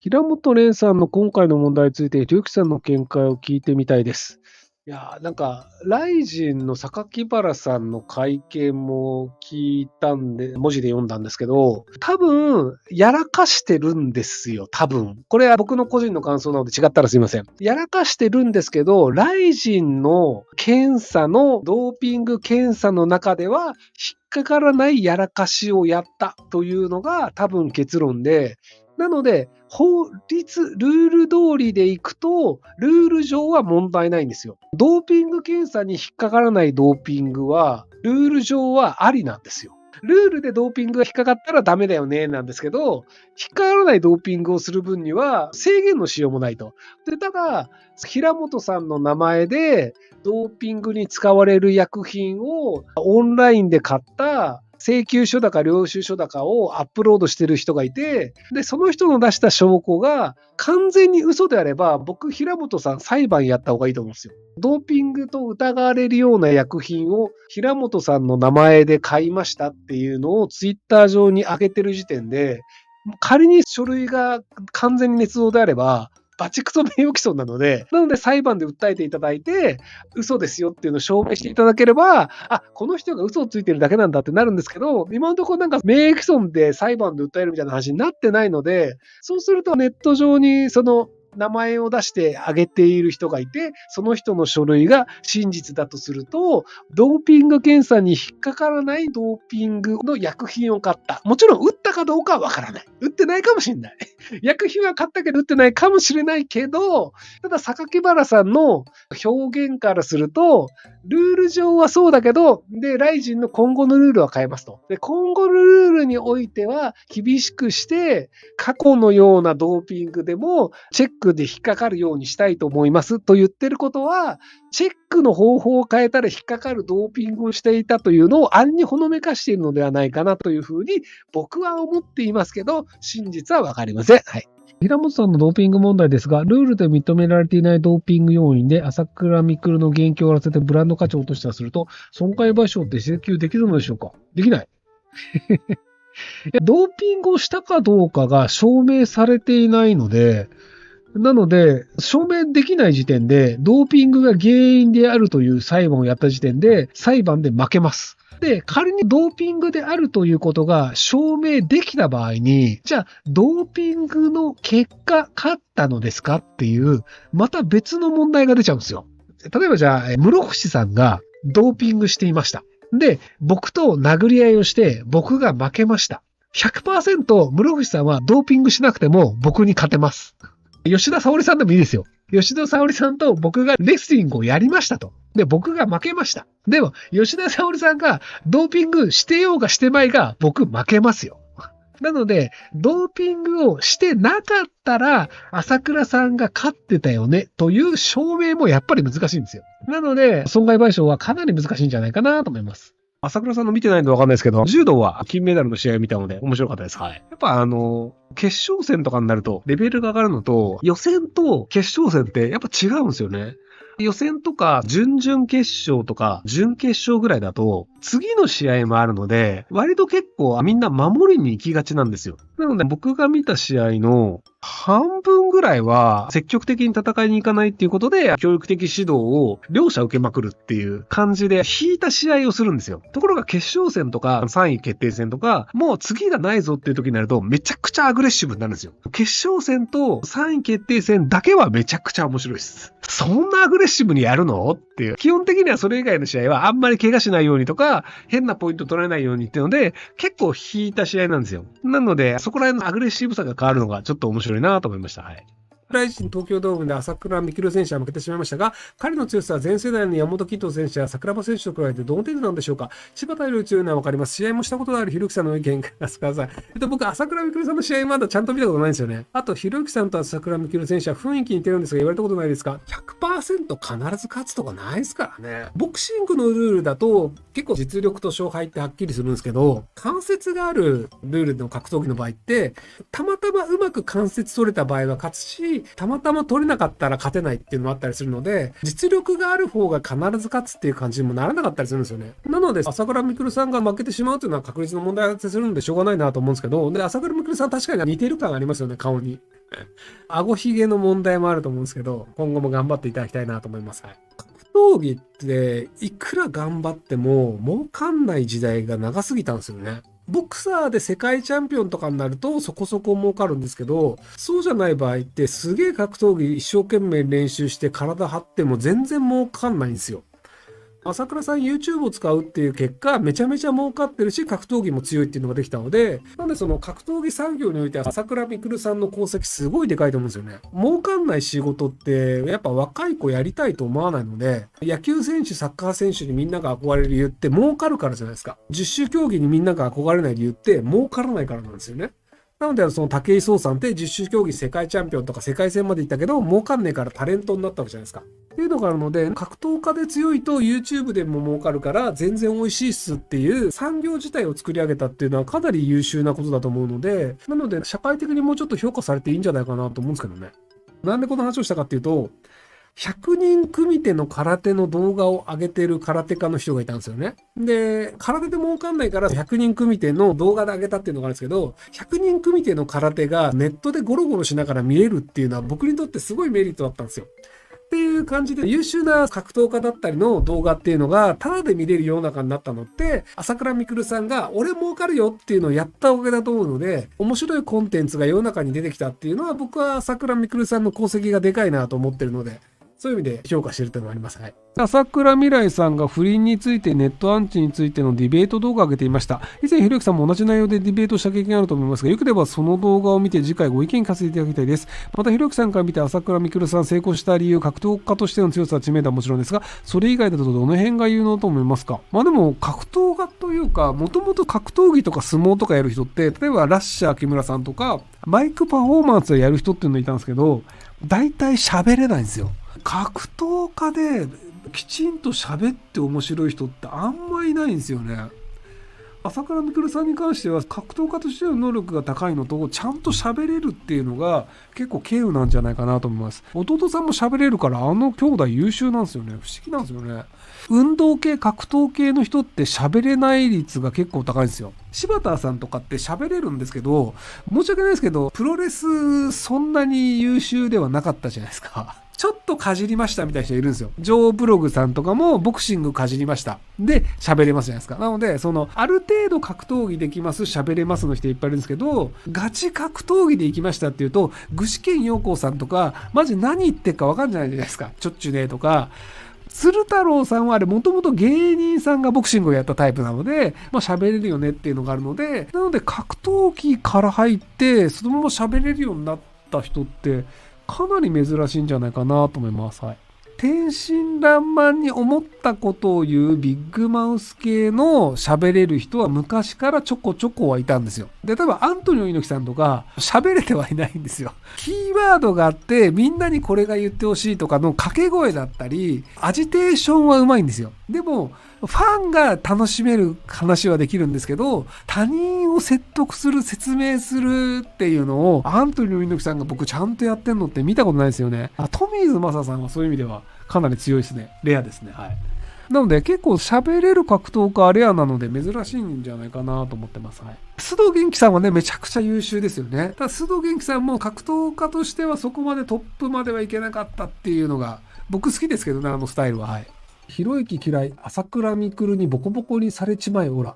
平本蓮さんの今回の問題について、ひろゆきさんの見解を聞いてみたいです。いやー、ライジンの榊原さんの会見も聞いたんで、文字で読んだんですけど、多分、やらかしてるんですよ、多分。これは僕の個人の感想なので違ったらすいません。やらかしてるんですけど、ライジンの検査の、ドーピング検査の中では、引っかからないやらかしをやったというのが多分結論で、なので、法律、ルール通りでいくと、ルール上は問題ないんですよ。ドーピング検査に引っかからないドーピングは、ルール上はありなんですよ。ルールでドーピングが引っかかったらダメだよね、なんですけど、引っかからないドーピングをする分には制限のしようもないと。で、ただ、平本さんの名前でドーピングに使われる薬品をオンラインで買った請求書だか領収書だかをアップロードしてる人がいて、で、その人の出した証拠が完全に嘘であれば、僕、平本さん裁判やった方がいいと思うんですよ。ドーピングと疑われるような薬品を平本さんの名前で買いましたっていうのをツイッター上に上げてる時点で、仮に書類が完全に捏造であれば、バチクソ名誉毀損なので、裁判で訴えていただいて、嘘ですよっていうのを証明していただければ、あ、この人が嘘をついてるだけなんだってなるんですけど、今のところ名誉毀損で裁判で訴えるみたいな話になってないので、そうするとネット上にその名前を出してあげている人がいて、その人の書類が真実だとすると、ドーピング検査に引っかからないドーピングの薬品を買った。もちろん打ったかどうかはわからない。打ってないかもしれない。薬品は買ったけど打ってないかもしれないけど、ただ榊原さんの表現からすると、ルール上はそうだけど、で、ライジンの今後のルールは変えますと。で、今後のルールにおいては厳しくして、過去のようなドーピングでもチェックで引っかかるようにしたいと思いますと言ってることは、チェックの方法を変えたら引っかかるドーピングをしていたというのを暗にほのめかしているのではないかなというふうに僕は思っていますけど、真実はわかりません。はい。平本さんのドーピング問題ですが、ルールで認められていないドーピング要因で朝倉未来の元気を割らせてブランド価値を落としたとすると、損害賠償って請求できるのでしょうか？できない。ドーピングをしたかどうかが証明されていないので、なので、証明できない時点で、ドーピングが原因であるという裁判をやった時点で、裁判で負けます。で、仮にドーピングであるということが証明できた場合に、じゃあ、ドーピングの結果、勝ったのですかっていう、また別の問題が出ちゃうんですよ。例えばじゃあ、室伏さんがドーピングしていました。で、僕と殴り合いをして、僕が負けました。100% 室伏さんはドーピングしなくても僕に勝てます。吉田沙保里さんでもいいですよ。吉田沙保里さんと僕がレスリングをやりましたと。で、僕が負けました。でも、吉田沙保里さんがドーピングしてようがしてまいが僕負けますよ。なので、ドーピングをしてなかったら、朝倉さんが勝ってたよね、という証明もやっぱり難しいんですよ。なので、損害賠償はかなり難しいんじゃないかなと思います。朝倉さんの見てないのでわかんないですけど、柔道は金メダルの試合を見たので面白かったです。はい。やっぱ決勝戦とかになるとレベルが上がるのと、予選と決勝戦ってやっぱ違うんですよね。予選とか準々決勝とか準決勝ぐらいだと次の試合もあるので割と結構みんな守りに行きがちなんですよ。なので僕が見た試合の半分ぐらいは積極的に戦いに行かないっていうことで教育的指導を両者受けまくるっていう感じで引いた試合をするんですよ。ところが決勝戦とか3位決定戦とかもう次がないぞっていう時になるとめちゃくちゃアグレッシブになるんですよ。決勝戦と3位決定戦だけはめちゃくちゃ面白いです。そんなアグレッシブにやるのっていう。基本的にはそれ以外の試合はあんまり怪我しないようにとか変なポイント取られないようにっていうので結構引いた試合なんですよ。なのでそこら辺のアグレッシブさが変わるのがちょっと面白いなと思いました。はい。来日東京ドームで朝倉未来選手は負けてしまいましたが、彼の強さは全世代の山本紀人選手や桜庭選手と比べてどの程度なんでしょうか。柴田より強いのは分かります。試合もしたことのあるひろゆきさんの意見からください。僕、朝倉未来さんの試合まだちゃんと見たことないんですよね。あと、ひろゆきさんと朝倉未来選手は雰囲気似てるんですが、言われたことないですか？ 100% 必ず勝つとかないですからね。ボクシングのルールだと、結構実力と勝敗ってはっきりするんですけど、関節があるルールの格闘技の場合って、たまたまうまく関節取れた場合は勝つし、たまたま取れなかったら勝てないっていうのもあったりするので、実力がある方が必ず勝つっていう感じにもならなかったりするんですよね。なので、朝倉未来さんが負けてしまうというのは確率の問題が発生するのでしょうがないなと思うんですけど、で、朝倉未来さん確かに似てる感ありますよね、顔に。顎ひげの問題もあると思うんですけど、今後も頑張っていただきたいなと思います。はい。格闘技っていくら頑張っても儲かんない時代が長すぎたんですよね。ボクサーで世界チャンピオンとかになるとそこそこ儲かるんですけど、そうじゃない場合ってすげえ格闘技一生懸命練習して体張っても全然儲かんないんですよ。朝倉さん YouTube を使うっていう結果、めちゃめちゃ儲かってるし、格闘技も強いっていうのができたので、なんでその格闘技産業においては朝倉未来さんの功績すごいでかいと思うんですよね。儲かんない仕事って、やっぱ若い子やりたいと思わないので、野球選手、サッカー選手にみんなが憧れる理由って儲かるからじゃないですか。十種競技にみんなが憧れない理由って儲からないからなんですよね。なので、その武井壮さんって十種競技世界チャンピオンとか世界戦まで行ったけど、儲かんねえからタレントになったわけじゃないですか。っていうのがあるので、格闘家で強いと YouTube でも儲かるから全然美味しいっすっていう産業自体を作り上げたっていうのはかなり優秀なことだと思うので、なので社会的にもうちょっと評価されていいんじゃないかなと思うんですけどね。なんでこの話をしたかっていうと、100人組手の空手の動画を上げてる空手家の人がいたんですよね。で、空手で儲かんないから100人組手の動画で上げたっていうのがあるんですけど、100人組手の空手がネットでゴロゴロしながら見れるっていうのは僕にとってすごいメリットだったんですよ。っていう感じで優秀な格闘家だったりの動画っていうのがタダで見れる世の中になったのって朝倉未来さんが俺儲かるよっていうのをやったおかげだと思うので、面白いコンテンツが世の中に出てきたっていうのは僕は朝倉未来さんの功績がでかいなと思ってるので、そういう意味で評価してるっていうのがあります。はい。朝倉未来さんが不倫についてネットアンチについてのディベート動画を上げていました。以前ひろゆきさんも同じ内容でディベートした経験があると思いますが、よければその動画を見て次回ご意見聞かせていただきたいです。またひろゆきさんから見て朝倉未来さん成功した理由、格闘家としての強さ、知名度はもちろんですが、それ以外だとどの辺が有能と思いますか？まあでも格闘家というか、もともと格闘技とか相撲とかやる人って、例えばラッシャー木村さんとか、マイクパフォーマンスをやる人っていうのがいたんですけど、大体喋れないんですよ。格闘家できちんと喋って面白い人ってあんまいないんですよね。朝倉未来さんに関しては格闘家としての能力が高いのとちゃんと喋れるっていうのが結構稀有なんじゃないかなと思います。弟さんも喋れるからあの兄弟優秀なんですよね。不思議なんですよね。運動系格闘系の人って喋れない率が結構高いんですよ。柴田さんとかって喋れるんですけど、申し訳ないですけどプロレスそんなに優秀ではなかったじゃないですか。ちょっとかじりましたみたいな人いるんですよ。ジョー・ブログさんとかもボクシングかじりました。で、喋れますじゃないですか。なので、ある程度格闘技できます、喋れますの人いっぱいいるんですけど、ガチ格闘技で行きましたっていうと、具志堅用高さんとか、マジ何言ってるかわかんないじゃないですか。ちょっちゅねとか、鶴太郎さんはあれもともと芸人さんがボクシングをやったタイプなので、まあ喋れるよねっていうのがあるので、なので格闘技から入って、そのまま喋れるようになった人って、かなり珍しいんじゃないかなと思います。はい。天真爛漫に思ったことを言うビッグマウス系の喋れる人は昔からちょこちょこはいたんですよ。で、例えばアントニオ猪木さんとか喋れてはいないんですよ。キーワードがあってみんなにこれが言ってほしいとかの掛け声だったり、アジテーションはうまいんですよ。でも、ファンが楽しめる話はできるんですけど、他人を説得する、説明するっていうのを、アントニオ猪木さんが僕ちゃんとやってんのって見たことないですよね。トミーズマサさんはそういう意味ではかなり強いですね。レアですね。はい。なので結構喋れる格闘家はレアなので珍しいんじゃないかなと思ってます。はい。須藤元気さんはね、めちゃくちゃ優秀ですよね。ただ須藤元気さんも格闘家としてはそこまでトップまではいけなかったっていうのが、僕好きですけどね、あのスタイルは。はい。ひろゆき嫌い、朝倉未来にボコボコにされちまえ、オラ。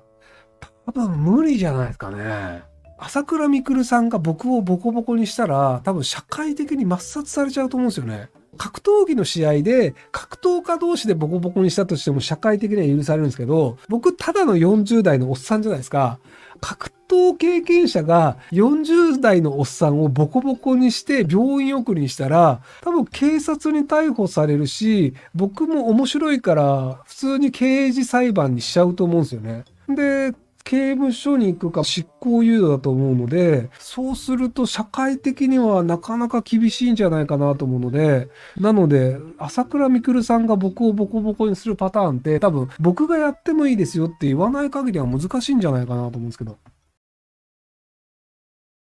多分無理じゃないですかね。朝倉未来さんが僕をボコボコにしたら、多分社会的に抹殺されちゃうと思うんですよね。格闘技の試合で、格闘家同士でボコボコにしたとしても社会的には許されるんですけど、僕ただの40代のおっさんじゃないですか。格闘経験者が40代のおっさんをボコボコにして病院送りにしたら、多分警察に逮捕されるし、僕も面白いから普通に刑事裁判にしちゃうと思うんですよね。で、刑務所に行くか執行猶予だと思うので、そうすると社会的にはなかなか厳しいんじゃないかなと思うので、なので、朝倉未来さんが僕をボコボコにするパターンって多分僕がやってもいいですよって言わない限りは難しいんじゃないかなと思うんですけど。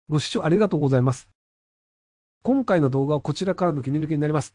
ご視聴ありがとうございます。今回の動画はこちらからの切り抜きになります。